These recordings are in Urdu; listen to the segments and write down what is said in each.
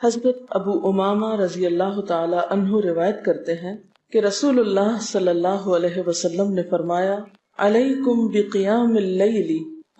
حضرت ابو امامہ رضی اللہ تعالی عنہ روایت کرتے ہیں کہ رسول اللہ صلی اللہ علیہ وسلم نے فرمایا، علیکم بقیام اللیل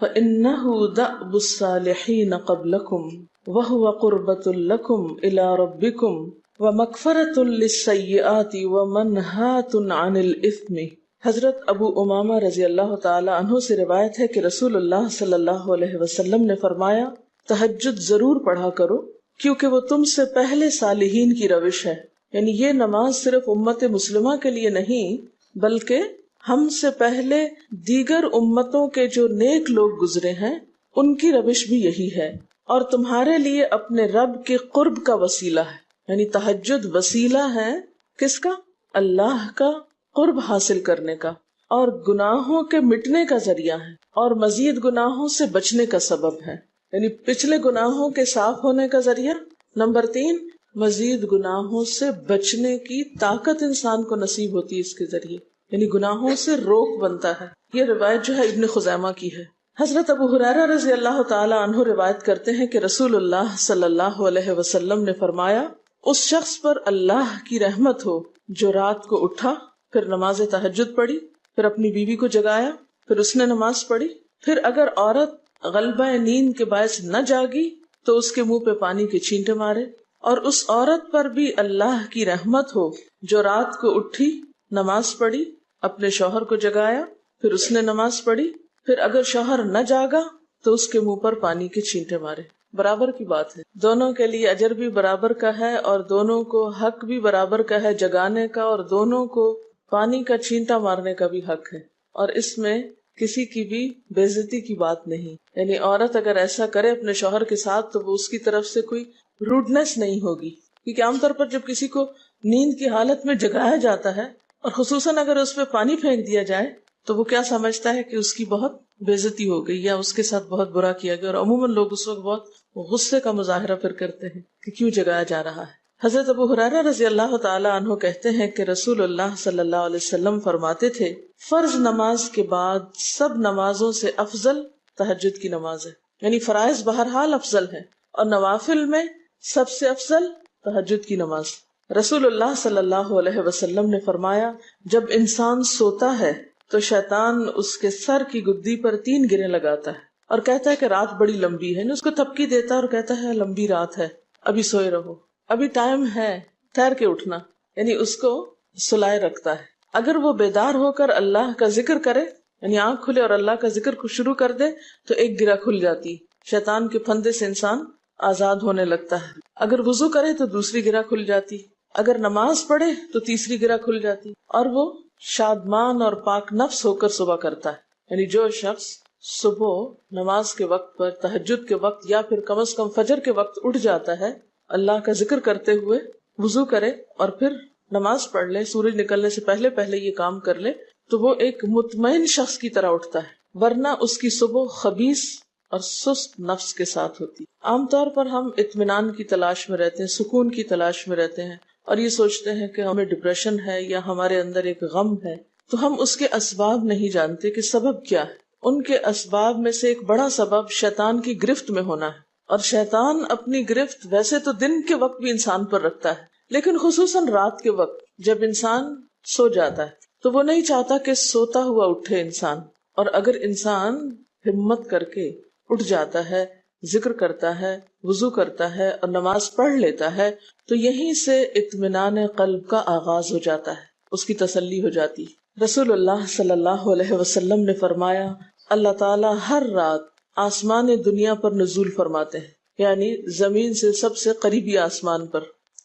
فإنہ دأب الصالحین قبلکم وہو قربۃ لکم الی ربکم ومغفرۃ للسیئات ومنہاۃ عن الاثم۔ حضرت ابو امامہ رضی اللہ تعالی عنہ سے روایت ہے کہ رسول اللہ صلی اللہ علیہ وسلم نے فرمایا، تہجد ضرور پڑھا کرو کیونکہ وہ تم سے پہلے صالحین کی روش ہے۔ یعنی یہ نماز صرف امت مسلمہ کے لیے نہیں بلکہ ہم سے پہلے دیگر امتوں کے جو نیک لوگ گزرے ہیں ان کی روش بھی یہی ہے، اور تمہارے لیے اپنے رب کے قرب کا وسیلہ ہے۔ یعنی تہجد وسیلہ ہے کس کا؟ اللہ کا قرب حاصل کرنے کا، اور گناہوں کے مٹنے کا ذریعہ ہے، اور مزید گناہوں سے بچنے کا سبب ہے۔ یعنی پچھلے گناہوں کے صاف ہونے کا ذریعہ، نمبر 3 مزید گناہوں سے بچنے کی طاقت انسان کو نصیب ہوتی ہے اس کے ذریعے، یعنی گناہوں سے روک بنتا ہے۔ یہ روایت جو ہے ابن خزیمہ کی ہے۔ حضرت ابو ہریرہ رضی اللہ تعالی عنہ روایت کرتے ہیں کہ رسول اللہ صلی اللہ علیہ وسلم نے فرمایا، اس شخص پر اللہ کی رحمت ہو جو رات کو اٹھا، پھر نماز تہجد پڑھی، پھر اپنی بیوی کو جگایا، پھر اس نے نماز پڑھی، پھر اگر عورت غلبہ نیند کے باعث نہ جاگی تو اس کے منہ پہ پانی کے چھینٹے مارے، اور اس عورت پر بھی اللہ کی رحمت ہو جو رات کو اٹھی، نماز پڑھی، اپنے شوہر کو جگایا، پھر اس نے نماز پڑھی، پھر اگر شوہر نہ جاگا تو اس کے منہ پر پانی کے چھینٹے مارے۔ برابر کی بات ہے، دونوں کے لیے اجر بھی برابر کا ہے اور دونوں کو حق بھی برابر کا ہے جگانے کا، اور دونوں کو پانی کا چھینٹا مارنے کا بھی حق ہے، اور اس میں کسی کی بھی بے عزتی کی بات نہیں۔ یعنی عورت اگر ایسا کرے اپنے شوہر کے ساتھ تو وہ اس کی طرف سے کوئی روڈنس نہیں ہوگی، کیونکہ عام طور پر جب کسی کو نیند کی حالت میں جگایا جاتا ہے اور خصوصاً اگر اس پہ پانی پھینک دیا جائے تو وہ کیا سمجھتا ہے کہ اس کی بہت بے عزتی ہو گئی یا اس کے ساتھ بہت برا کیا گیا، اور عموماً لوگ اس وقت بہت غصے کا مظاہرہ پھر کرتے ہیں کہ کیوں جگایا جا رہا ہے۔ حضرت ابو ہریرہ رضی اللہ تعالی عنہ کہتے ہیں کہ رسول اللہ صلی اللہ علیہ وسلم فرماتے تھے، فرض نماز کے بعد سب نمازوں سے افضل تہجد کی نماز ہے۔ یعنی فرائض بہرحال افضل ہے اور نوافل میں سب سے افضل تہجد کی نماز۔ رسول اللہ صلی اللہ علیہ وسلم نے فرمایا، جب انسان سوتا ہے تو شیطان اس کے سر کی گدی پر 3 گریں لگاتا ہے اور کہتا ہے کہ رات بڑی لمبی ہے، اس کو تھپکی دیتا ہے اور کہتا ہے لمبی رات ہے، ابھی سوئے رہو، ابھی ٹائم ہے، ٹھہر کے اٹھنا، یعنی اس کو سلائے رکھتا ہے۔ اگر وہ بیدار ہو کر اللہ کا ذکر کرے، یعنی آنکھ کھلے اور اللہ کا ذکر کو شروع کر دے تو ایک گرہ کھل جاتی، شیطان کے پھندے سے انسان آزاد ہونے لگتا ہے۔ اگر وضو کرے تو دوسری گرہ کھل جاتی، اگر نماز پڑھے تو تیسری گرہ کھل جاتی، اور وہ شادمان اور پاک نفس ہو کر صبح کرتا ہے۔ یعنی جو شخص صبح نماز کے وقت پر، تہجد کے وقت یا پھر کم از کم فجر کے وقت اٹھ جاتا ہے، اللہ کا ذکر کرتے ہوئے وضو کرے اور پھر نماز پڑھ لے، سورج نکلنے سے پہلے پہلے یہ کام کر لے تو وہ ایک مطمئن شخص کی طرح اٹھتا ہے، ورنہ اس کی صبح خبیث اور سست نفس کے ساتھ ہوتی۔ عام طور پر ہم اطمینان کی تلاش میں رہتے ہیں، سکون کی تلاش میں رہتے ہیں، اور یہ سوچتے ہیں کہ ہمیں ڈپریشن ہے یا ہمارے اندر ایک غم ہے، تو ہم اس کے اسباب نہیں جانتے کہ سبب کیا ہے۔ ان کے اسباب میں سے ایک بڑا سبب شیطان کی گرفت میں ہونا ہے، اور شیطان اپنی گرفت ویسے تو دن کے وقت بھی انسان پر رکھتا ہے، لیکن خصوصاً رات کے وقت جب انسان سو جاتا ہے تو وہ نہیں چاہتا کہ سوتا ہوا اٹھے انسان، اور اگر انسان ہمت کر کے اٹھ جاتا ہے، ذکر کرتا ہے، وضو کرتا ہے اور نماز پڑھ لیتا ہے تو یہیں سے اطمینان قلب کا آغاز ہو جاتا ہے، اس کی تسلی ہو جاتی۔ رسول اللہ صلی اللہ علیہ وسلم نے فرمایا، اللہ تعالیٰ ہر رات آسمان دنیا پر نزول فرماتے ہیں، یعنی زمین سے سب سے قریبی آسمان پر۔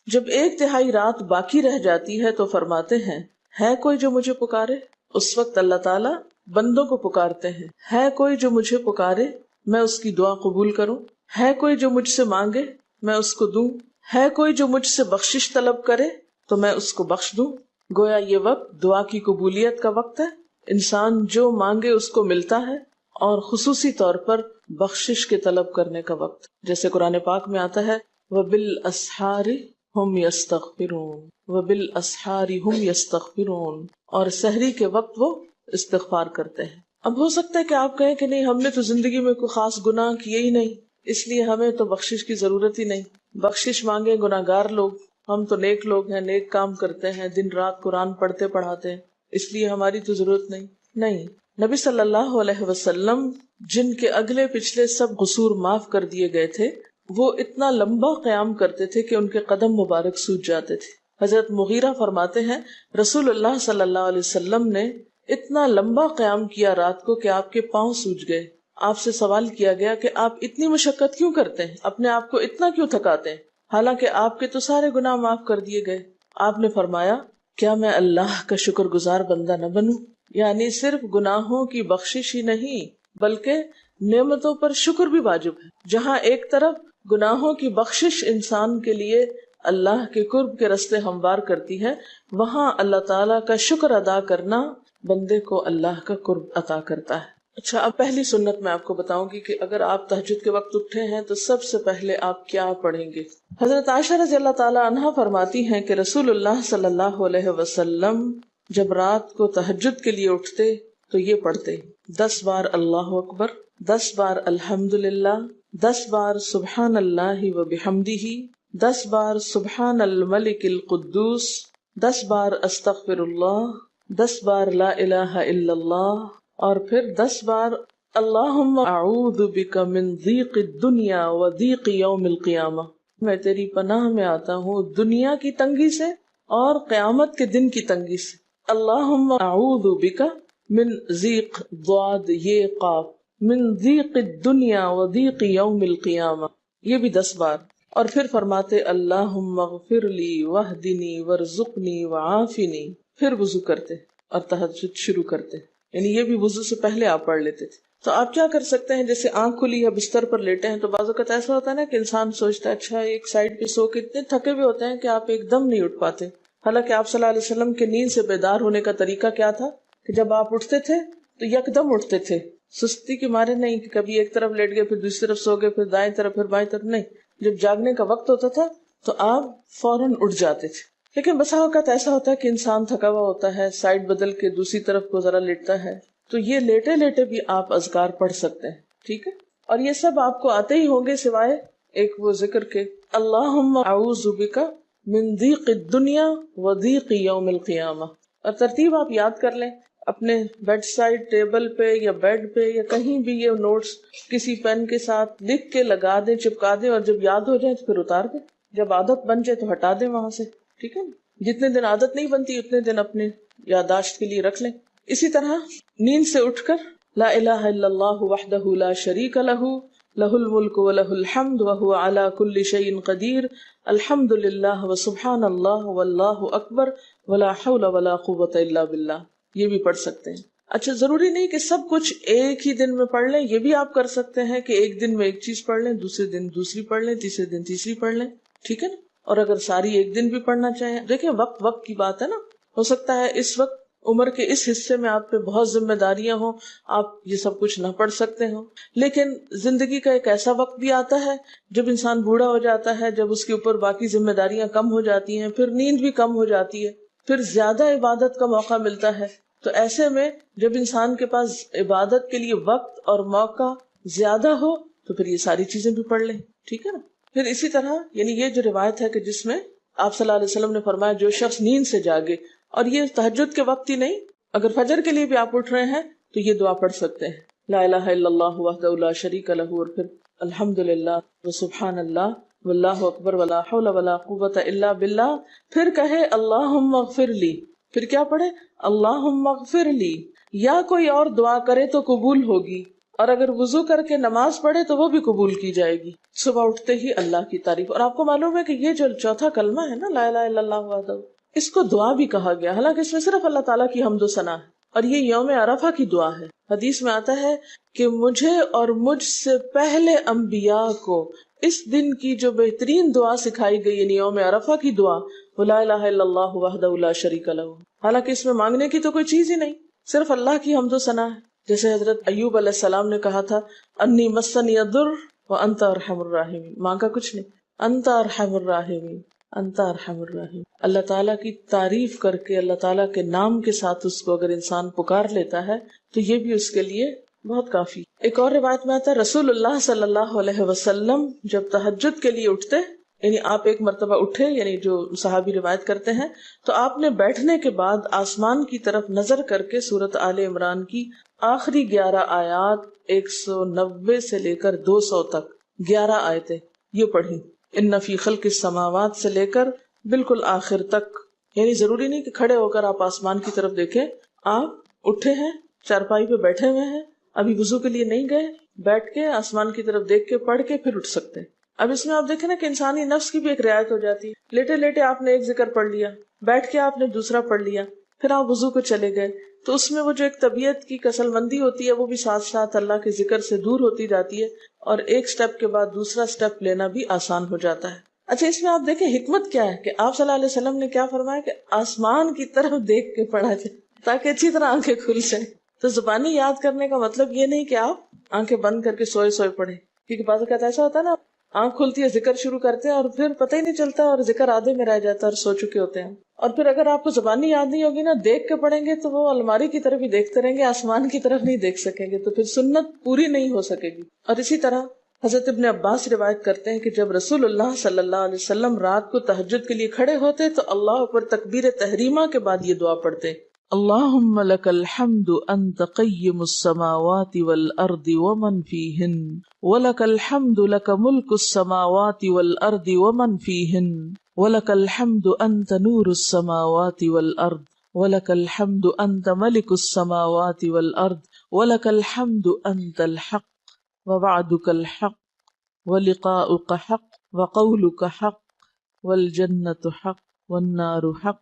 جب 1/3 رات باقی رہ جاتی ہے تو فرماتے ہیں، ہے کوئی جو مجھے پکارے؟ اس وقت اللہ تعالیٰ بندوں کو پکارتے ہیں، ہے کوئی جو مجھے پکارے میں اس کی دعا قبول کروں، ہے کوئی جو مجھ سے مانگے میں اس کو دوں، ہے کوئی جو مجھ سے بخشش طلب کرے تو میں اس کو بخش دوں۔ گویا یہ وقت دعا کی قبولیت کا وقت ہے، انسان جو مانگے اس کو ملتا ہے، اور خصوصی طور پر بخشش کے طلب کرنے کا وقت، جیسے قرآن پاک میں آتا ہے وَبِالْأَسْحَارِ هُمْ يَسْتَغْفِرُونَ وَبِالْأَسْحَارِ هُمْ يَسْتَغْفِرُونَ، اور سحری کے وقت وہ استغفار کرتے ہیں۔ اب ہو سکتا ہے کہ آپ کہیں کہ نہیں، ہم نے تو زندگی میں کوئی خاص گناہ کیے ہی نہیں، اس لیے ہمیں تو بخشش کی ضرورت ہی نہیں۔ بخشش مانگے گناہگار لوگ، ہم تو نیک لوگ ہیں، نیک کام کرتے ہیں، دن رات قرآن پڑھتے پڑھاتے ہیں، اس لیے ہماری تو ضرورت نہیں۔ نبی صلی اللہ علیہ وسلم جن کے اگلے پچھلے سب قصور معاف کر دیے گئے تھے، وہ اتنا لمبا قیام کرتے تھے کہ ان کے قدم مبارک سوج جاتے تھے۔ حضرت مغیرہ فرماتے ہیں رسول اللہ صلی اللہ علیہ وسلم نے اتنا لمبا قیام کیا رات کو کہ آپ کے پاؤں سوج گئے۔ آپ سے سوال کیا گیا کہ آپ اتنی مشقت کیوں کرتے ہیں، اپنے آپ کو اتنا کیوں تھکاتے ہیں، حالانکہ آپ کے تو سارے گناہ معاف کر دیے گئے۔ آپ نے فرمایا کیا میں اللہ کا شکر گزار بندہ نہ بنوں؟ یعنی صرف گناہوں کی بخشش ہی نہیں بلکہ نعمتوں پر شکر بھی واجب ہے۔ جہاں ایک طرف گناہوں کی بخشش انسان کے لیے اللہ کے قرب کے راستے ہموار کرتی ہے، وہاں اللہ تعالیٰ کا شکر ادا کرنا بندے کو اللہ کا قرب عطا کرتا ہے۔ اچھا، اب پہلی سنت میں آپ کو بتاؤں گی کہ اگر آپ تہجد کے وقت اٹھے ہیں تو سب سے پہلے آپ کیا پڑھیں گے۔ حضرت عائشہ رضی اللہ تعالی عنہا فرماتی ہیں کہ رسول اللہ صلی اللہ علیہ وسلم جب رات کو تہجد کے لیے اٹھتے تو یہ پڑھتے 10 بار اللہ اکبر، 10 بار الحمدللہ، 10 بار سبحان اللہ و بحمدہ، 10 بار سبحان الملک القدوس، 10 بار استغفر اللہ، 10 بار لا الہ الا اللہ، اور پھر 10 بار اللہم اعوذ بک من ضیق الدنیا و ضیق یوم القیامہ، میں تیری پناہ میں آتا ہوں دنیا کی تنگی سے اور قیامت کے دن کی تنگی سے۔ اللہم اعوذ بک من ضیق ضاد یہ قاف من ضیق الدنیا و ضیق یوم القیامہ، یہ بھی 10 بار۔ اور پھر فرماتے اللہم اغفر لی واہدنی وارزقنی وعافنی، پھر وضو کرتے اور تہجد شروع کرتے، یعنی یہ بھی وضو سے پہلے آپ پڑھ لیتے تھے۔ تو آپ کیا کر سکتے ہیں، جیسے آنکھ کھلی یا بستر پر لیٹے ہیں تو بعض اوقات ایسا ہوتا ہے نا کہ انسان سوچتا ہے اچھا ایک سائڈ پہ سو کے اتنے تھکے ہوئے ہوتے ہیں کہ آپ ایک دم نہیں اٹھ پاتے۔ حالانکہ آپ صلی اللہ علیہ وسلم کے نیند سے بیدار ہونے کا طریقہ کیا تھا کہ جب آپ اٹھتے تھے تو یکدم اٹھتے تھے، سستی کے مارے نہیں کہ کبھی ایک طرف لیٹ گئے پھر دوسری طرف سو گئے پھر دائیں طرف پھر بائیں طرف، نہیں، جب جاگنے کا وقت ہوتا تھا تو آپ فوراً اٹھ جاتے تھے۔ لیکن بسا اوقات ایسا ہوتا ہے کہ انسان تھکا ہوا ہوتا ہے، سائڈ بدل کے دوسری طرف کو ذرا لیٹتا ہے، تو یہ لیٹے لیٹے بھی آپ اذکار پڑھ سکتے ہیں، ٹھیک ہے؟ اور یہ سب آپ کو آتے ہی ہوں گے سوائے ایک وہ ذکر کے اللہم اعوذ بک من ضیق الدنیا و ضیق یوم القیامہ، اور ترتیب آپ یاد کر لیں اپنے بیڈ سائڈ ٹیبل پہ یا بیڈ پہ یا کہیں بھی، یہ نوٹس کسی پین کے ساتھ لکھ کے لگا دیں، چپکا دیں، اور جب یاد ہو جائے تو پھر اتار دیں، جب عادت بن جائے تو ہٹا دیں وہاں سے، ٹھیک ہے نا؟ جتنے دن عادت نہیں بنتی اتنے دن اپنے یادداشت کے لیے رکھ لیں۔ اسی طرح نیند سے اٹھ کر لا الہ الا اللہ وحدہ لا شریک لہ لہ الملک و لہ الحمد وہو علی کل شیء قدیر الحمد للہ وسبحان اللہ واللہ اکبر ولا حول ولا قوۃ الا باللہ، یہ بھی پڑھ سکتے ہیں۔ اچھا، ضروری نہیں کہ سب کچھ ایک ہی دن میں پڑھ لیں، یہ بھی آپ کر سکتے ہیں کہ ایک دن میں ایک چیز پڑھ لیں، دوسرے دن دوسری پڑھ لیں، تیسرے دن تیسری پڑھ لیں، ٹھیک ہے نا؟ اور اگر ساری ایک دن بھی پڑھنا چاہیں، دیکھیں وقت کی بات ہے نا، ہو سکتا ہے اس وقت عمر کے اس حصے میں آپ پہ بہت ذمہ داریاں ہوں، آپ یہ سب کچھ نہ پڑھ سکتے ہوں، لیکن زندگی کا ایک ایسا وقت بھی آتا ہے جب انسان بوڑھا ہو جاتا ہے، جب اس کے اوپر باقی ذمہ داریاں کم ہو جاتی ہیں، پھر نیند بھی کم ہو جاتی ہے، پھر زیادہ عبادت کا موقع ملتا ہے، تو ایسے میں جب انسان کے پاس عبادت کے لیے وقت اور موقع زیادہ ہو تو پھر یہ ساری چیزیں بھی پڑھ لیں، ٹھیک ہے نا؟ پھر اسی طرح یعنی یہ جو روایت ہے کہ جس میں آپ صلی اللہ علیہ وسلم نے فرمایا جو شخص نیند سے جاگے، اور یہ تہجد کے وقت ہی نہیں، اگر فجر کے لیے بھی آپ اٹھ رہے ہیں تو یہ دعا پڑھ سکتے ہیں، لا الہ الا اللہ وحدہ لا شریک لہ، اور پھر الحمدللہ وسبحان اللہ واللہ اکبر ولا حول ولا قوۃ الا باللہ، پھر کہے اللہم اغفر لی، پھر کیا پڑھے اللہم اغفر لی، یا کوئی اور دعا کرے تو قبول ہوگی، اور اگر وضو کر کے نماز پڑھے تو وہ بھی قبول کی جائے گی۔ صبح اٹھتے ہی اللہ کی تعریف، اور آپ کو معلوم ہے کہ یہ جو چوتھا کلمہ ہے نا لا الہ الا اللہ وحدہ، اس کو دعا بھی کہا گیا، حالانکہ اس میں صرف اللہ تعالیٰ کی حمد و ثنا ہے، اور یہ یوم عرفہ کی دعا ہے۔ حدیث میں آتا ہے کہ مجھے اور مجھ سے پہلے انبیاء کو اس دن کی جو بہترین دعا سکھائی گئی، یعنی یوم عرفہ کی دعا، وہ لا الہ الا اللہ وحدہ لا شریک لہ، حالانکہ اس میں مانگنے کی تو کوئی چیز ہی نہیں، صرف اللہ کی حمد و ثنا ہے۔ جیسے حضرت ایوب علیہ السلام نے کہا تھا انی مسنی الضر وانت ارحم الراحمین، مانگا کچھ نہیں، انت ارحم الراحمین، انت ارحم الراحمین۔ اللہ تعالیٰ کی تعریف کر کے اللہ تعالیٰ کے نام کے ساتھ اس کو اگر انسان پکار لیتا ہے تو یہ بھی اس کے لیے بہت کافی۔ ایک اور روایت میں آتا ہے رسول اللہ صلی اللہ علیہ وسلم جب تہجد کے لیے اٹھتے یعنی آپ ایک مرتبہ اٹھے، یعنی جو صحابی روایت کرتے ہیں، تو آپ نے بیٹھنے کے بعد آسمان کی طرف نظر کر کے سورۃ آل عمران کی آخری 11 آیات 190 سے لے کر 200 تک 11 آیتیں یہ پڑھی، ان فی خلق السماوات سے لے کر بالکل آخر تک. یعنی ضروری نہیں کہ کھڑے ہو کر آپ آسمان کی طرف دیکھیں، آپ اٹھے ہیں، چارپائی پہ بیٹھے ہوئے ہیں، ابھی وضو کے لیے نہیں گئے، بیٹھ کے آسمان کی طرف دیکھ کے پڑھ کے پھر اٹھ سکتے ہیں. اب اس میں آپ دیکھیں نا کہ انسانی نفس کی بھی ایک رعایت ہو جاتی ہے. لیٹے لیٹے آپ نے ایک ذکر پڑھ لیا، بیٹھ کے آپ نے دوسرا پڑھ لیا، پھر آپ وضو کو چلے گئے، تو اس میں وہ جو ایک طبیعت کی کسل مندی ہوتی ہے وہ بھی ساتھ ساتھ اللہ کے ذکر سے دور ہوتی جاتی ہے، اور ایک سٹیپ کے بعد دوسرا سٹیپ لینا بھی آسان ہو جاتا ہے. اچھا، اس میں آپ دیکھیں حکمت کیا ہے کہ آپ صلی اللہ علیہ وسلم نے کیا فرمایا کہ آسمان کی طرف دیکھ کے پڑھا جائے تاکہ اچھی طرح آنکھیں کھل جائیں. تو زبانی یاد کرنے کا مطلب یہ نہیں کہ آپ آنکھیں بند کر کے سوئے سوئے پڑھیں، کیونکہ بعض اوقات ایسا ہوتا ہے نا، آنکھ کھلتی ہے، ذکر شروع کرتے ہیں اور پھر پتہ ہی نہیں چلتا اور ذکر آدھے میں رہ جاتا ہے اور سو چکے ہوتے ہیں. اور پھر اگر آپ کو زبانی یاد نہیں ہوگی نا، دیکھ کے پڑھیں گے تو وہ الماری کی طرف ہی دیکھتے رہیں گے، آسمان کی طرف نہیں دیکھ سکیں گے، تو پھر سنت پوری نہیں ہو سکے گی. اور اسی طرح حضرت ابن عباس روایت کرتے ہیں کہ جب رسول اللہ صلی اللہ علیہ وسلم رات کو تہجد کے لیے کھڑے ہوتے تو اللہ پر تکبیر تحریمہ کے بعد یہ دعا پڑھتے: اللہم لک الحمد انت قیم السماوات والارض ومن فیہن ولک الحمد لک ملک السماوات والارض ومن فیہن ولک الحمد انت نور السماوات والارض ولک الحمد انت ملک السماوات والارض ولک الحمد انت الحق ووعدك الحق ولقاؤك حق وقولك حق والجنة حق والنار حق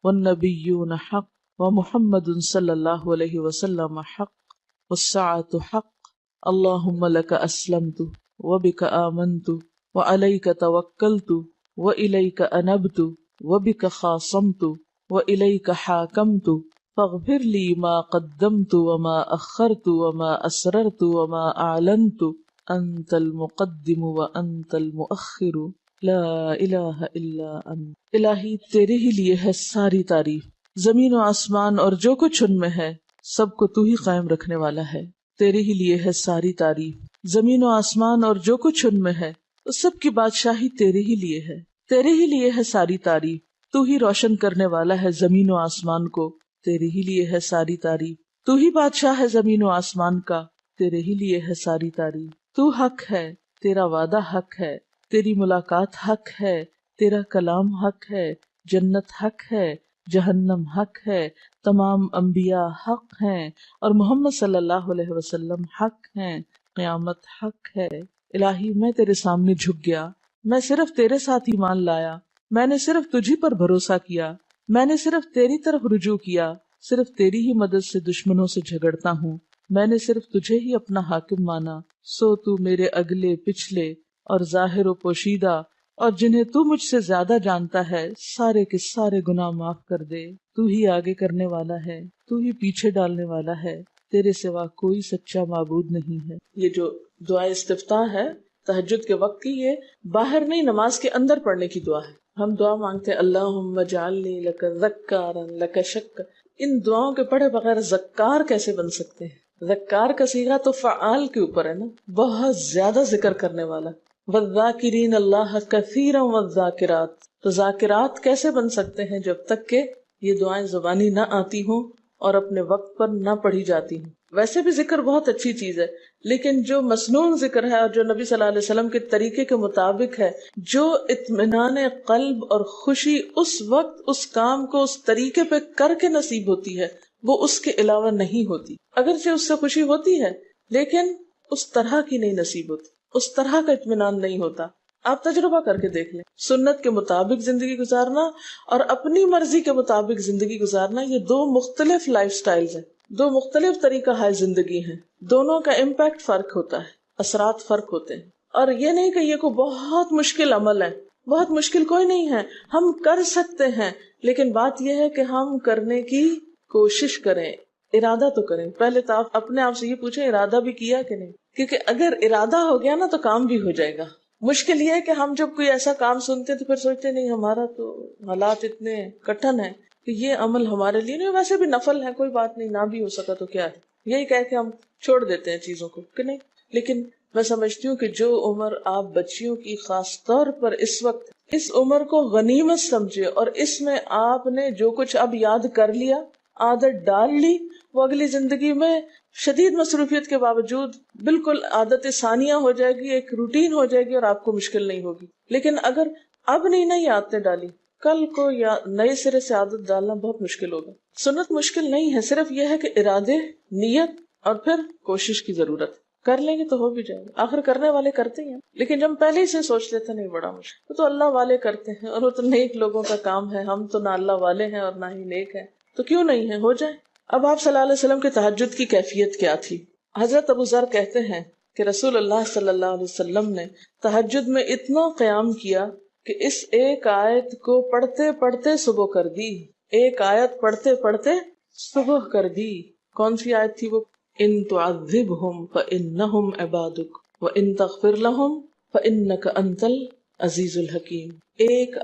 والنبيون حق ومحمد صلی اللہ علیہ وسلم حق والساعة حق اللهم لك أسلمت وبك آمنت وعليك توكلت وإليك أنبت وبك خاصمت وإليك حاكمت فاغفر لي ما قدمت وما أخرت وما أسررت وما أعلنت أنت المقدم وأنت المؤخر لا الہ الا انت. الہی تیرے ہی لیے ہے ساری تعریف، زمین و آسمان اور جو کچھ ان میں ہے سب کو تو ہی قائم رکھنے والا ہے. تیرے ہی لیے ہے ساری تعریف، زمین و آسمان اور جو کچھ ان میں ہے اس سب کی بادشاہی تیرے ہی لیے ہے. تیرے ہی لیے ہے ساری تعریف، تو ہی روشن کرنے والا ہے زمین و آسمان کو، تیرے ہی لیے ہے ساری تعریف. تو ہی بادشاہ ہے زمین و آسمان کا، تیرے ہی لیے ہے ساری تعریف. تو حق ہے، تیرا وعدہ حق ہے، تیری ملاقات حق ہے، تیرا کلام حق ہے، جنت حق ہے، جہنم حق ہے، تمام انبیاء حق ہیں اور محمد صلی اللہ علیہ وسلم حق ہیں، قیامت حق ہے. الہی میں تیرے سامنے جھک گیا، میں صرف تیرے ساتھ ایمان لایا، میں نے صرف تجھی پر بھروسہ کیا، میں نے صرف تیری طرف رجوع کیا، صرف تیری ہی مدد سے دشمنوں سے جھگڑتا ہوں، میں نے صرف تجھے ہی اپنا حاکم مانا. سو تو میرے اگلے پچھلے اور ظاہر و پوشیدہ اور جنہیں تو مجھ سے زیادہ جانتا ہے سارے کے سارے گناہ معاف کر دے. تو ہی آگے کرنے والا ہے، تو ہی پیچھے ڈالنے والا ہے، تیرے سوا کوئی سچا معبود نہیں ہے. یہ جو دعا استفتاح ہے تہجد کے وقت کی، یہ باہر نہیں نماز کے اندر پڑھنے کی دعا ہے. ہم دعا مانگتے ہیں اللہم اجعلنی لک ذکارا لک شکارا. ان دعاؤں کے پڑھے بغیر ذکار کیسے بن سکتے ہیں؟ ذکار کا صیغہ تو فعال کے اوپر ہے نا، بہت زیادہ ذکر کرنے والا. والذاکرین اللہ کثیرا والذاکرات. تو ذاکرات کیسے بن سکتے ہیں جب تک کہ یہ دعائیں زبانی نہ آتی ہوں اور اپنے وقت پر نہ پڑھی جاتی ہوں. ویسے بھی ذکر بہت اچھی چیز ہے، لیکن جو مسنون ذکر ہے اور جو نبی صلی اللہ علیہ وسلم کے طریقے کے مطابق ہے، جو اطمینان قلب اور خوشی اس وقت اس کام کو اس طریقے پہ کر کے نصیب ہوتی ہے، وہ اس کے علاوہ نہیں ہوتی. اگرچہ اس سے خوشی ہوتی ہے لیکن اس طرح کی نہیں نصیب ہوتی، اس طرح کا اطمینان نہیں ہوتا. آپ تجربہ کر کے دیکھ لیں، سنت کے مطابق زندگی گزارنا اور اپنی مرضی کے مطابق زندگی گزارنا، یہ دو مختلف لائف سٹائلز ہیں، دو مختلف طریقہ ہے زندگی ہیں. دونوں کا امپیکٹ فرق ہوتا ہے، اثرات فرق ہوتے ہیں. اور یہ نہیں کہ یہ کوئی بہت مشکل عمل ہے، بہت مشکل کوئی نہیں ہے، ہم کر سکتے ہیں، لیکن بات یہ ہے کہ ہم کرنے کی کوشش کریں، ارادہ تو کریں. پہلے تو آپ اپنے آپ سے یہ پوچھیں ارادہ بھی کیا کہ نہیں، کیونکہ اگر ارادہ ہو گیا نا تو کام بھی ہو جائے گا. مشکل یہ ہے کہ ہم جب کوئی ایسا کام سنتے تو پھر سوچتے نہیں ہمارا تو حالات اتنے کٹھن ہیں کہ یہ عمل ہمارے لیے نہیں، ویسے بھی نفل ہے، کوئی بات نہیں، نہ بھی ہو سکا تو کیا ہے، یہی کہہ کے ہم چھوڑ دیتے ہیں چیزوں کو کہ نہیں. لیکن میں سمجھتی ہوں کہ جو عمر آپ بچیوں کی خاص طور پر اس وقت اس عمر کو غنیمت سمجھے اور اس میں آپ نے جو کچھ اب یاد کر لیا، عادت ڈال لی، وہ اگلی زندگی میں شدید مصروفیت کے باوجود بالکل عادت ثانیہ ہو جائے گی، ایک روٹین ہو جائے گی اور آپ کو مشکل نہیں ہوگی. لیکن اگر اب نہیں عادتیں ڈالی، کل کو یا نئے سرے سے عادت ڈالنا بہت مشکل ہوگا. سنت مشکل نہیں ہے، صرف یہ ہے کہ ارادے، نیت اور پھر کوشش کی ضرورت. کر لیں گے تو ہو بھی جائے گا، آخر کرنے والے کرتے ہیں. لیکن جب پہلے ہی سے سوچ لیتے نہیں بڑا مشکل، تو اللہ والے کرتے ہیں اور وہ تو نیک لوگوں کا کام ہے. ہم تو نہ اللہ والے ہیں اور نہ ہی نیک ہیں، تو کیوں نہیں ہے، ہو جائے. اب آپ صلی اللہ علیہ وسلم کے تہجد کی کیفیت کیا تھی؟ حضرت ابو ذر کہتے ہیں کہ رسول اللہ صلی اللہ علیہ وسلم نے تہجد میں اتنا قیام کیا کہ اس ایک آیت کو پڑھتے پڑھتے صبح کر دی. ایک آیت پڑھتے پڑھتے صبح کر دی. کون سی آیت تھی وہ؟ ان تعذبہم فانہم عبادک وان تغفر لہم فانک انت العزیز الحکیم. ایک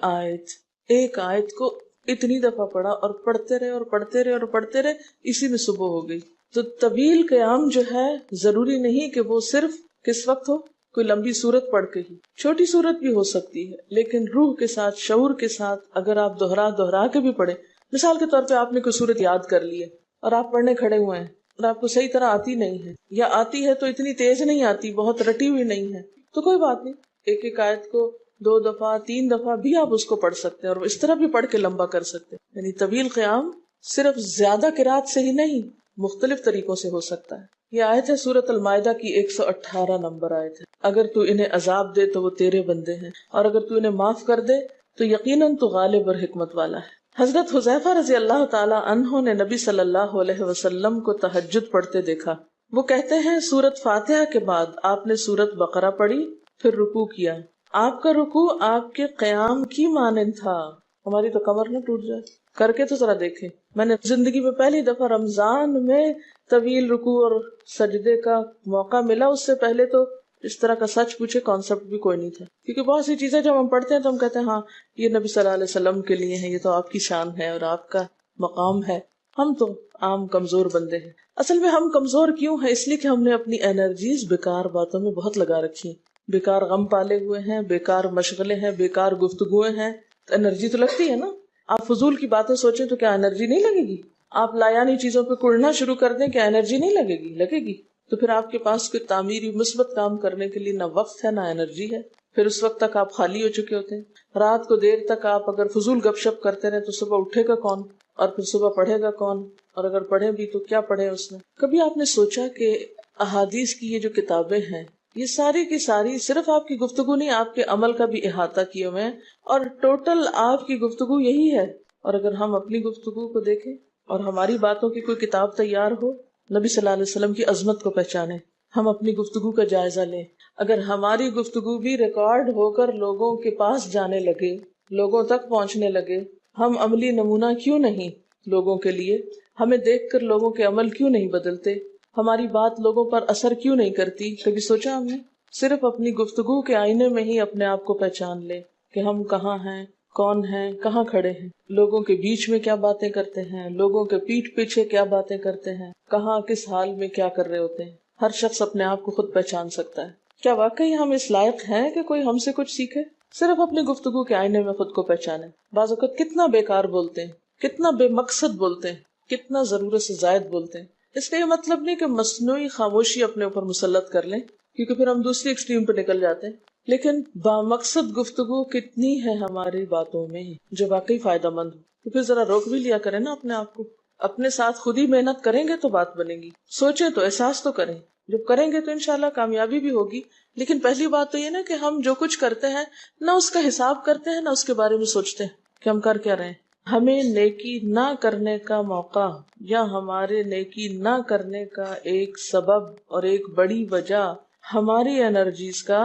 آیت کو اتنی دفعہ پڑھا اور پڑھتے رہے اور پڑھتے رہے اور پڑھتے رہے، اسی میں صبح ہو گئی. تو طویل قیام جو ہے ضروری نہیں کہ وہ صرف کس وقت ہو، کوئی لمبی سورت پڑھ کے ہی، چھوٹی سورت بھی ہو سکتی ہے، لیکن روح کے ساتھ، شعور کے ساتھ اگر آپ دہرا کے بھی پڑھیں. مثال کے طور پہ آپ نے کوئی سورت یاد کر لی ہے اور آپ پڑھنے کھڑے ہوئے ہیں اور آپ کو صحیح طرح آتی نہیں ہے، یا آتی ہے تو اتنی تیز نہیں آتی، بہت رٹی ہوئی نہیں ہے، تو کوئی بات نہیں، ایک آیت کو 2 دفعہ 3 دفعہ بھی آپ اس کو پڑھ سکتے ہیں اور اس طرح بھی پڑھ کے لمبا کر سکتے ہیں. یعنی طویل قیام صرف زیادہ قرات سے ہی نہیں، مختلف طریقوں سے ہو سکتا ہے. یہ آیت ہے سورۃ المائدہ کی 118 نمبر آیت ہے. اگر تو انہیں عذاب دے تو وہ تیرے بندے ہیں، اور اگر تو انہیں معاف کر دے تو یقیناً تو غالب اور حکمت والا ہے. حضرت حذیفہ رضی اللہ تعالی عنہ نے نبی صلی اللہ علیہ وسلم کو تہجد پڑھتے دیکھا. وہ کہتے ہیں سورۃ فاتحہ کے بعد آپ نے سورۃ بقرہ پڑھی، پھر رکوع کیا. آپ کا رکوع آپ کے قیام کی مانند تھا. ہماری تو کمر نہ ٹوٹ جائے. کر کے تو ذرا دیکھیں. میں نے زندگی میں پہلی دفعہ رمضان میں طویل رکوع اور سجدے کا موقع ملا. اس سے پہلے تو اس طرح کا سچ پوچھے کانسیپٹ بھی کوئی نہیں تھا، کیونکہ بہت سی چیزیں جب ہم پڑھتے ہیں تو ہم کہتے ہیں ہاں یہ نبی صلی اللہ علیہ وسلم کے لیے ہے، یہ تو آپ کی شان ہے اور آپ کا مقام ہے. ہم تو عام کمزور بندے ہیں. اصل میں ہم کمزور کیوں ہیں؟ اس لیے کہ ہم نے اپنی انرجیز بیکار باتوں میں بہت لگا رکھی ہیں، بیکار غم پالے ہوئے ہیں، بیکار مشغلے ہیں، بیکار گفتگویں ہیں. تو انرجی تو لگتی ہے نا. آپ فضول کی باتیں سوچیں تو کیا انرجی نہیں لگے گی؟ آپ لایانی چیزوں پہ کڑنا شروع کر دیں، کیا انرجی نہیں لگے گی؟ لگے گی. تو پھر آپ کے پاس کوئی تعمیری مثبت کام کرنے کے لیے نہ وقت ہے نہ انرجی ہے. پھر اس وقت تک آپ خالی ہو چکے ہوتے ہیں. رات کو دیر تک آپ اگر فضول گپ شپ کرتے رہے تو صبح اٹھے گا کون، اور پھر صبح پڑھے گا کون، اور اگر پڑھے بھی تو کیا پڑھے اس میں. کبھی آپ نے سوچا کہ احادیث کی یہ جو کتابیں ہیں یہ ساری کی ساری صرف آپ کی گفتگو نہیں، آپ کے عمل کا بھی احاطہ کیے ہوئے ہیں، اور ٹوٹل آپ کی گفتگو یہی ہے. اور اگر ہم اپنی گفتگو کو دیکھیں اور ہماری باتوں کی کوئی کتاب تیار ہو، نبی صلی اللہ علیہ وسلم کی عظمت کو پہچانے، ہم اپنی گفتگو کا جائزہ لیں. اگر ہماری گفتگو بھی ریکارڈ ہو کر لوگوں کے پاس جانے لگے، لوگوں تک پہنچنے لگے، ہم عملی نمونہ کیوں نہیں لوگوں کے لیے؟ ہمیں دیکھ کر لوگوں کے عمل کیوں نہیں بدلتے؟ ہماری بات لوگوں پر اثر کیوں نہیں کرتی؟ کبھی سوچا ہم نے؟ صرف اپنی گفتگو کے آئینے میں ہی اپنے آپ کو پہچان لے کہ ہم کہاں ہیں، کون ہیں، کہاں کھڑے ہیں، لوگوں کے بیچ میں کیا باتیں کرتے ہیں، لوگوں کے پیٹھ پیچھے کیا باتیں کرتے ہیں، کہاں کس حال میں کیا کر رہے ہوتے ہیں. ہر شخص اپنے آپ کو خود پہچان سکتا ہے. کیا واقعی ہم اس لائق ہیں کہ کوئی ہم سے کچھ سیکھے؟ صرف اپنی گفتگو کے آئینے میں خود کو پہچانے. بعض اوقات کتنا بیکار بولتے ہیں، کتنا بے مقصد بولتے ہیں، کتنا ضرورت سے زائد بولتے ہیں. اس کا یہ مطلب نہیں کہ مصنوعی خاموشی اپنے اوپر مسلط کر لیں، کیونکہ پھر ہم دوسری ایکسٹریم پہ نکل جاتے ہیں. لیکن بامقصد گفتگو کتنی ہے ہماری باتوں میں جو واقعی فائدہ مند ہو، تو پھر ذرا روک بھی لیا کریں نا اپنے آپ کو. اپنے ساتھ خود ہی محنت کریں گے تو بات بنے گی. سوچیں تو احساس تو کریں. جب کریں گے تو انشاءاللہ کامیابی بھی ہوگی. لیکن پہلی بات تو یہ نا کہ ہم جو کچھ کرتے ہیں نہ اس کا حساب کرتے ہیں، نہ اس کے بارے میں سوچتے ہیں کہ ہم کر کیا رہے ہیں. ہمیں نیکی نہ کرنے کا موقع یا ہمارے نیکی نہ کرنے کا ایک سبب اور ایک بڑی وجہ ہماری انرجیز کا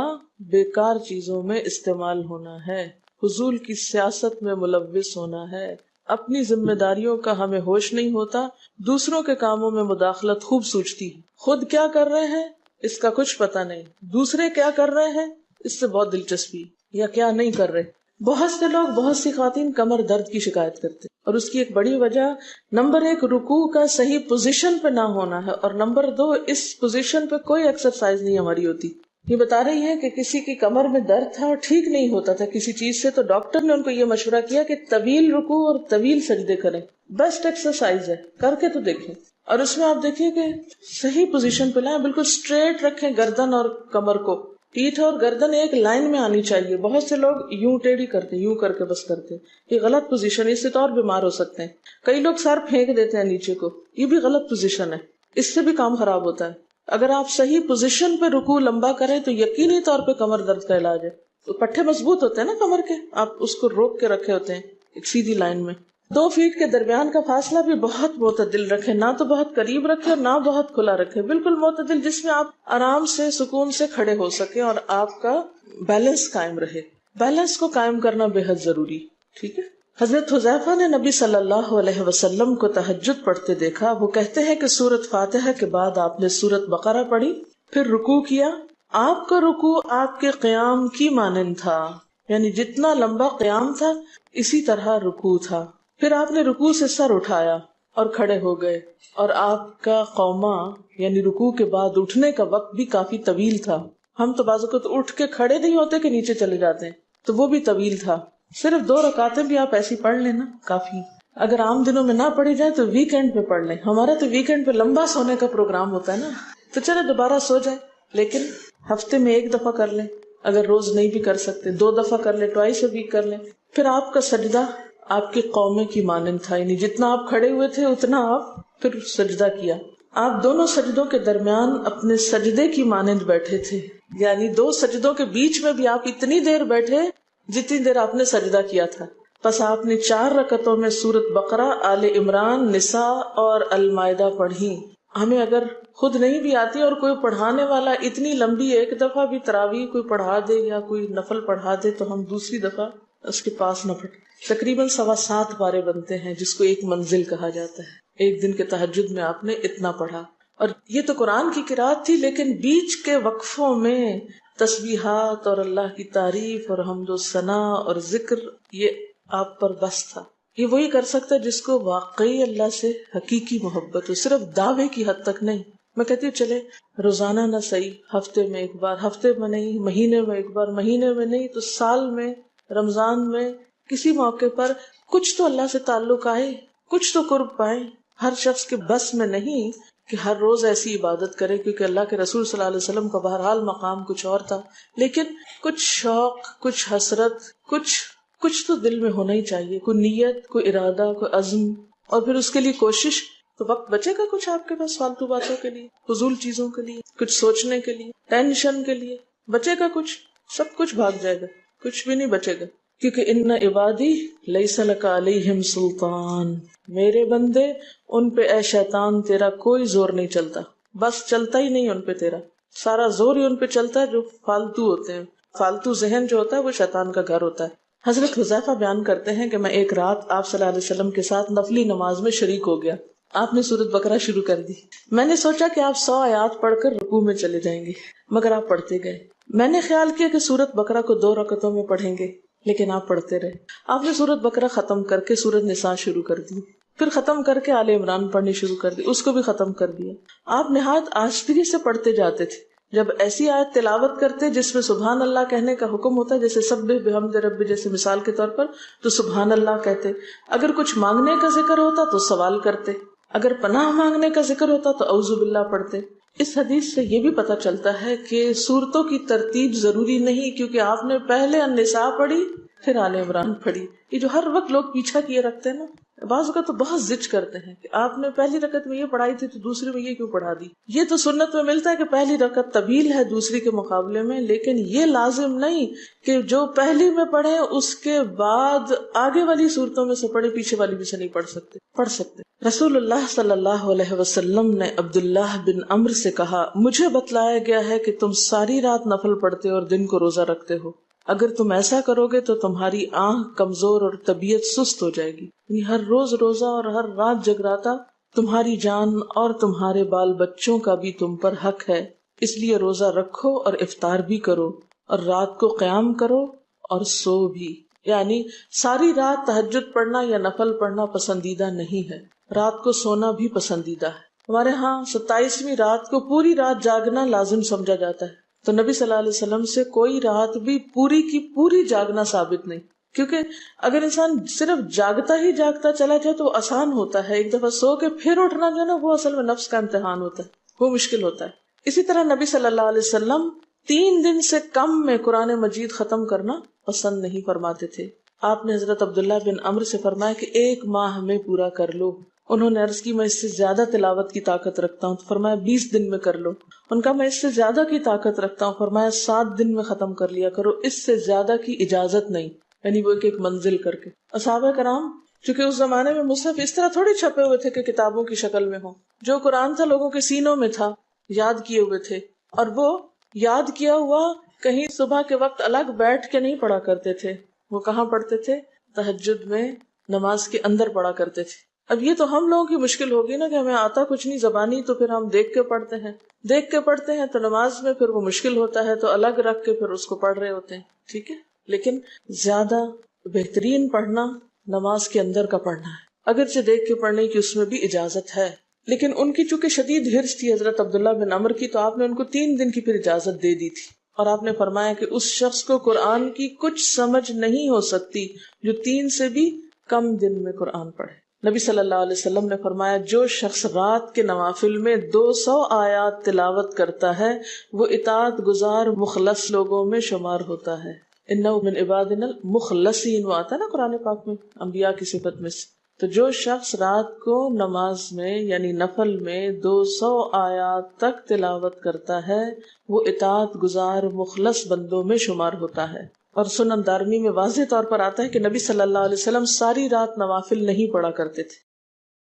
بیکار چیزوں میں استعمال ہونا ہے، فضول کی سیاست میں ملوث ہونا ہے. اپنی ذمہ داریوں کا ہمیں ہوش نہیں ہوتا، دوسروں کے کاموں میں مداخلت خوب سوچتی ہے. خود کیا کر رہے ہیں اس کا کچھ پتہ نہیں، دوسرے کیا کر رہے ہیں اس سے بہت دلچسپی، یا کیا نہیں کر رہے. بہت سے لوگ، بہت سی خواتین کمر درد کی شکایت کرتے ہیں، اور اس کی ایک بڑی وجہ نمبر 1 رکوع کا صحیح پوزیشن پہ نہ ہونا ہے، اور نمبر 2 اس پوزیشن پہ کوئی ایکسرسائز نہیں ہماری ہوتی. یہ بتا رہی ہے کہ کسی کی کمر میں درد تھا اور ٹھیک نہیں ہوتا تھا کسی چیز سے، تو ڈاکٹر نے ان کو یہ مشورہ کیا کہ طویل رکوع اور طویل سجدے کریں، بیسٹ ایکسرسائز ہے، کر کے تو دیکھیں۔ اور اس میں آپ دیکھیے کہ صحیح پوزیشن پہ لائیں، بالکل اسٹریٹ رکھیں گردن اور کمر کو، پیٹھ اور گردن ایک لائن میں آنی چاہیے۔ بہت سے لوگ یوں ٹیڑھی کرتے، یوں کر کے بس کرتے، یہ غلط پوزیشن ہے، اس سے تو اور بیمار ہو سکتے ہیں۔ کئی لوگ سر پھینک دیتے ہیں نیچے کو، یہ بھی غلط پوزیشن ہے، اس سے بھی کام خراب ہوتا ہے۔ اگر آپ صحیح پوزیشن پہ رکوع لمبا کریں تو یقینی طور پہ کمر درد کا علاج ہے۔ تو پٹھے مضبوط ہوتے ہیں نا کمر کے، آپ اس کو روک کے رکھے ہوتے ہیں ایک سیدھی لائن میں۔ 2 فیٹ کے درمیان کا فاصلہ بھی بہت معتدل رکھیں، نہ تو بہت قریب رکھیں اور نہ بہت کھلا رکھیں، بالکل معتدل، جس میں آپ آرام سے سکون سے کھڑے ہو سکیں اور آپ کا بیلنس قائم رہے۔ بیلنس کو قائم کرنا بے حد ضروری، ٹھیک ہے۔ حضرت حذیفہ نے نبی صلی اللہ علیہ وسلم کو تہجد پڑھتے دیکھا۔ وہ کہتے ہیں کہ سورۃ فاتحہ کے بعد آپ نے سورۃ بقرہ پڑھی، پھر رکوع کیا۔ آپ کا رکوع آپ کے قیام کی مانند تھا، یعنی جتنا لمبا قیام تھا اسی طرح رکوع تھا۔ پھر آپ نے رکوع سے سر اٹھایا اور کھڑے ہو گئے، اور آپ کا قوما یعنی رکوع کے بعد اٹھنے کا وقت بھی کافی طویل تھا۔ ہم تو بعض اوقات اٹھ کے کھڑے نہیں ہوتے کہ نیچے چلے جاتے ہیں، تو وہ بھی طویل تھا۔ صرف 2 رکعتیں بھی آپ ایسی پڑھ لینا کافی۔ اگر عام دنوں میں نہ پڑھی جائے تو ویکینڈ پہ پڑھ لیں۔ ہمارا تو ویکینڈ پہ لمبا سونے کا پروگرام ہوتا ہے نا، تو چلے دوبارہ سو جائے، لیکن ہفتے میں 1 دفعہ کر لیں، اگر روز نہیں بھی کر سکتے 2 دفعہ کر لیں، ٹوائس اے ویک کر لیں۔ پھر آپ کا سجدہ آپ کے قومے کی مانند تھا، یعنی جتنا آپ کھڑے ہوئے تھے اتنا آپ پھر سجدہ کیا۔ آپ دونوں سجدوں کے درمیان اپنے سجدے کی مانند بیٹھے تھے، یعنی 2 سجدوں کے بیچ میں بھی آپ اتنی دیر بیٹھے جتنی دیر آپ نے سجدہ کیا تھا۔ پس آپ نے 4 رکعتوں میں سورۃ بقرہ، آل عمران، نساء اور المائدہ پڑھی۔ ہمیں اگر خود نہیں بھی آتی اور کوئی پڑھانے والا اتنی لمبی 1 دفعہ بھی تراویح کوئی پڑھا دے یا کوئی نفل پڑھا دے تو ہم دوسری دفعہ اس کے پاس نہ پڑھیں۔ تقریباً 7.25 پارے بنتے ہیں، جس کو ایک منزل کہا جاتا ہے۔ ایک دن کے تہجد میں آپ نے اتنا پڑھا، اور یہ تو قرآن کی قرات تھی، لیکن بیچ کے وقفوں میں تسبیحات اور اللہ کی تعریف اور حمد و ثنا اور ذکر، یہ آپ پر بس تھا۔ یہ وہی کر سکتا ہے جس کو واقعی اللہ سے حقیقی محبت ہو، صرف دعوے کی حد تک نہیں۔ میں کہتی ہوں چلے روزانہ نہ صحیح، ہفتے میں 1 بار، ہفتے میں نہیں، مہینے میں 1 بار، مہینے میں نہیں تو سال میں، رمضان میں، کسی موقع پر کچھ تو اللہ سے تعلق آئے، کچھ تو قرب پائیں۔ ہر شخص کے بس میں نہیں کہ ہر روز ایسی عبادت کرے، کیونکہ اللہ کے رسول صلی اللہ علیہ وسلم کا بہرحال مقام کچھ اور تھا، لیکن کچھ شوق، کچھ حسرت، کچھ تو دل میں ہونا ہی چاہیے، کوئی نیت، کوئی ارادہ، کوئی عزم، اور پھر اس کے لیے کوشش۔ تو وقت بچے گا کچھ آپ کے پاس فالتو باتوں کے لیے، فضول چیزوں کے لیے، کچھ سوچنے کے لیے، ٹینشن کے لیے بچے گا کچھ؟ سب کچھ بھاگ جائے گا، کچھ بھی نہیں بچے گا۔ کیونکہ ان عبادی لیس لک علیہم سلطان، میرے بندے ان پہ اے شیطان تیرا کوئی زور نہیں چلتا، بس چلتا ہی نہیں ان پہ تیرا، سارا زور ہی ان پہ چلتا ہے جو فالتو ہوتے ہیں۔ فالتو ذہن جو ہوتا ہے وہ شیطان کا گھر ہوتا ہے۔ حضرت حذیفہ بیان کرتے ہیں کہ میں ایک رات آپ صلی اللہ علیہ وسلم کے ساتھ نفلی نماز میں شریک ہو گیا۔ آپ نے سورۃ بقرہ شروع کر دی، میں نے سوچا کہ آپ 100 آیات پڑھ کر رکوع میں چلے جائیں گے، مگر آپ پڑھتے گئے۔ میں نے خیال کیا کہ سورۃ بقرہ کو 2 رکعتوں میں پڑھیں گے، لیکن آپ پڑھتے رہے۔ آپ نے سورۃ بقرہ ختم کر کے سورۃ نساء شروع کر دی، پھر ختم کر کے آل عمران پڑھنی شروع کر دی، اس کو بھی ختم کر دیا۔ آپ نہایت آہستگی سے پڑھتے جاتے تھے۔ جب ایسی آیت تلاوت کرتے جس میں سبحان اللہ کہنے کا حکم ہوتا ہے، جیسے سبح بحمد ربی جیسے مثال کے طور پر، تو سبحان اللہ کہتے۔ اگر کچھ مانگنے کا ذکر ہوتا تو سوال کرتے، اگر پناہ مانگنے کا ذکر ہوتا تو اعوذ باللہ پڑھتے۔ اس حدیث سے یہ بھی پتہ چلتا ہے کہ سورتوں کی ترتیب ضروری نہیں، کیونکہ آپ نے پہلے النساء پڑھی پھر آل عمران پڑھی۔ یہ جو ہر وقت لوگ پیچھا کیے رکھتے ہیں نا، بعض کا تو بہت ضد کرتے ہیں کہ آپ نے پہلی رکعت میں یہ پڑھائی تھی تو دوسری میں یہ کیوں پڑھا دی۔ یہ تو سنت میں ملتا ہے کہ پہلی رکعت طویل ہے دوسری کے مقابلے میں، لیکن یہ لازم نہیں کہ جو پہلی میں پڑھے اس کے بعد آگے والی صورتوں میں سے پڑھے، پیچھے والی بھی سے نہیں پڑھ سکتے۔ رسول اللہ صلی اللہ علیہ وسلم نے عبداللہ بن عمرو سے کہا، مجھے بتلایا گیا ہے کہ تم ساری رات نفل پڑھتے اور دن کو روزہ رکھتے ہو، اگر تم ایسا کرو گے تو تمہاری آنکھ کمزور اور طبیعت سست ہو جائے گی۔ یعنی ہر روز روزہ اور ہر رات جگراتا تمہاری جان اور تمہارے بال بچوں کا بھی تم پر حق ہے، اس لیے روزہ رکھو اور افطار بھی کرو اور رات کو قیام کرو اور سو بھی۔ یعنی ساری رات تہجد پڑھنا یا نفل پڑھنا پسندیدہ نہیں ہے، رات کو سونا بھی پسندیدہ ہے۔ ہمارے ہاں 27ویں رات کو پوری رات جاگنا لازم سمجھا جاتا ہے، تو نبی صلی اللہ علیہ وسلم سے کوئی رات بھی پوری کی پوری جاگنا ثابت نہیں، کیونکہ اگر انسان صرف جاگتا ہی جاگتا چلا جائے تو وہ آسان ہوتا ہے، ایک دفعہ سو کے پھر اٹھنا جو ہے نا وہ اصل میں نفس کا امتحان ہوتا ہے، وہ مشکل ہوتا ہے۔ اسی طرح نبی صلی اللہ علیہ وسلم 3 دن سے کم میں قرآن مجید ختم کرنا پسند نہیں فرماتے تھے۔ آپ نے حضرت عبداللہ بن عمرو سے فرمایا کہ 1 ماہ میں پورا کر لو۔ انہوں نے عرض کی میں اس سے زیادہ تلاوت کی طاقت رکھتا ہوں، تو فرمایا 20 دن میں کر لو۔ ان کا میں اس سے زیادہ کی طاقت رکھتا ہوں، فرمایا 7 دن میں ختم کر لیا کرو، اس سے زیادہ کی اجازت نہیں، یعنی وہ ایک منزل کر کے۔ صحابہ کرام چونکہ اس زمانے میں مصحف اس طرح تھوڑی چھپے ہوئے تھے کہ کتابوں کی شکل میں ہوں، جو قرآن تھا لوگوں کے سینوں میں تھا، یاد کیے ہوئے تھے، اور وہ یاد کیا ہوا کہیں صبح کے وقت الگ بیٹھ کے نہیں پڑھا کرتے تھے، وہ کہاں پڑھتے تھے؟ تہجد میں نماز کے اندر پڑھا کرتے تھے۔ اب یہ تو ہم لوگوں کی مشکل ہوگی نا کہ ہمیں آتا کچھ نہیں زبانی، تو پھر ہم دیکھ کے پڑھتے ہیں تو نماز میں پھر وہ مشکل ہوتا ہے تو الگ رکھ کے پھر اس کو پڑھ رہے ہوتے ہیں، ٹھیک ہے۔ لیکن زیادہ بہترین پڑھنا نماز کے اندر کا پڑھنا ہے، اگرچہ دیکھ کے پڑھنے کی اس میں بھی اجازت ہے، لیکن ان کی چونکہ شدید حرص تھی حضرت عبداللہ بن عمرو کی، تو آپ نے ان کو 3 دن کی پھر اجازت دے دی تھی، اور آپ نے فرمایا کہ اس شخص کو قرآن کی کچھ سمجھ نہیں ہو سکتی جو 3 سے بھی کم دن میں قرآن پڑھے۔ نبی صلی اللہ علیہ وسلم نے فرمایا جو شخص رات کے نوافل میں 200 آیات تلاوت کرتا ہے وہ اطاعت گزار مخلص لوگوں میں شمار ہوتا ہے۔ انہ من عبادنا المخلصین، وہ آتا ہے نا قرآن پاک میں انبیاء کی صفت میں سے۔ تو جو شخص رات کو نماز میں یعنی نفل میں 200 آیات تک تلاوت کرتا ہے وہ اطاعت گزار مخلص بندوں میں شمار ہوتا ہے۔ اور سنن دارمی میں واضح طور پر آتا ہے کہ نبی صلی اللہ علیہ وسلم ساری رات نوافل نہیں پڑھا کرتے تھے،